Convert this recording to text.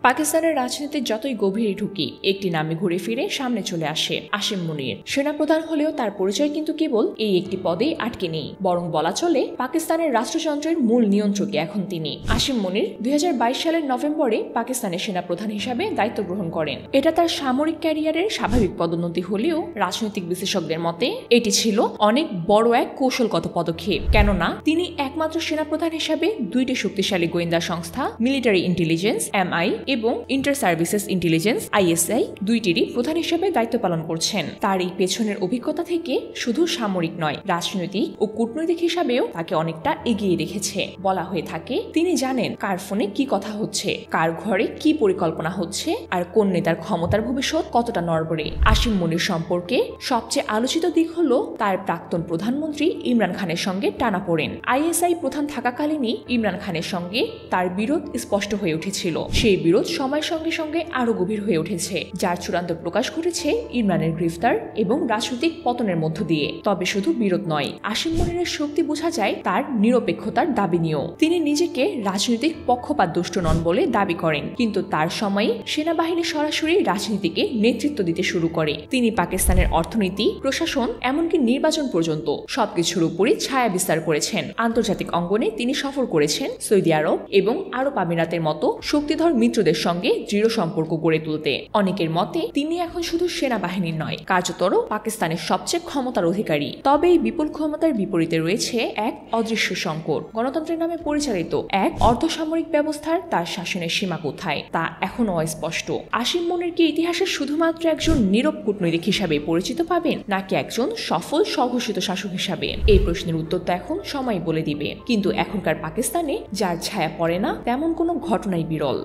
পাকিস্তানের রাজনীতি যতই গভীরে ঢুকি একটি নামে ঘুরে ফিরে সামনে চলে আসে আসিম মুনির। সেনাপ্রধান হলেও তার পরিচয় কিন্তু কেবল এই একটি পদেই আটকে নেই, বরং বলা চলে পাকিস্তানের রাষ্ট্রযন্ত্রের মূল নিয়ন্ত্রকে এখন তিনি। আসিম মুনির 2022 সালের নভেম্বরে পাকিস্তানের সেনাপ্রধান হিসাবে দায়িত্ব গ্রহণ করেন। এটা তার সামরিক ক্যারিয়ারের স্বাভাবিক পদোন্নতি হলেও রাজনৈতিক বিশেষজ্ঞদের মতে এটি ছিল অনেক বড় এক কৌশলগত পদক্ষেপ। কেননা তিনি একমাত্র সেনাপ্রধান হিসাবে দুইটি শক্তিশালী গোয়েন্দা সংস্থা মিলিটারি ইন্টেলিজেন্স MI এবং ইন্টার সার্ভিসেস ইন্টেলিজেন্স ISI দুইটিরই প্রধান হিসেবে দায়িত্ব পালন করছেন। তার এই পেছনের অভিজ্ঞতা থেকে শুধু সামরিক নয়, রাজনৈতিক ও কূটনৈতিক হিসাবেও তাকে অনেকটা এগিয়ে রেখেছে। বলা হয়ে থাকে তিনি জানেন কার ফোনে কি কথা হচ্ছে, কার ঘরে কি পরিকল্পনা হচ্ছে, আর কোন নেতার ক্ষমতার ভবিষ্যৎ কতটা নড়বড়ে। আসিম মুনির সম্পর্কে সবচেয়ে আলোচিত দিক হলো তার প্রাক্তন প্রধানমন্ত্রী ইমরান খানের সঙ্গে টানাপোড়েন। ISI প্রধান থাকাকালীনই ইমরান খানের সঙ্গে তার বিরোধ স্পষ্ট হয়ে উঠেছিল। সেই বিরোধ সময়ের সঙ্গে সঙ্গে আরো গভীর হয়ে উঠেছে, যার চূড়ান্ত প্রকাশ ঘটেছে ইমরানের গ্রেফতার এবং রাজনৈতিক পতনের মধ্য দিয়ে। তবে শুধু বিরোধ নয়, আসিম মুনিরের শক্তি বোঝা যায় তার নিরপেক্ষতার দাবি নিয়েও। তিনি নিজেকে রাজনৈতিক পক্ষপাত দুষ্ট নন বলে দাবি করেন, কিন্তু তার সময়ে সেনাবাহিনী সরাসরি রাজনীতিকে নেতৃত্ব দিতে শুরু করে। তিনি পাকিস্তানের অর্থনীতি, প্রশাসন, এমনকি নির্বাচন পর্যন্ত সবকিছুর উপরই ছায়া বিস্তার করেছেন। আন্তর্জাতিক অঙ্গনে তিনি সফর করেছেন সৌদি আরব এবং আরব আমিরাতের মতো শক্তিধর মিত্রদের সঙ্গে দৃঢ় সম্পর্ক গড়ে তুলতে। অনেকের মতে তিনি এখন শুধু সেনাবাহিনীর নয়, কার্যতর পাকিস্তানের সবচেয়ে ক্ষমতার অধিকারী। তবে এই বিপুল ক্ষমতার বিপরীতে রয়েছে এক অদৃশ্য সংকট। গণতন্ত্রের নামে পরিচালিত এক অর্ধসামরিক ব্যবস্থার তার শাসনের সীমা কোথায় তা এখনো অস্পষ্ট। আসিম মুনির কি ইতিহাসের শুধুমাত্র একজন নীরব কূটনৈতিক হিসাবে পরিচিত পাবেন, নাকি একজন সফল স্বঘোষিত শাসক হিসাবে? এই প্রশ্নের উত্তর তো এখন সময় বলে দিবে। কিন্তু এখনকার পাকিস্তানে যার ছায়া পড়ে না তেমন কোনো ঘটনাই বিরল।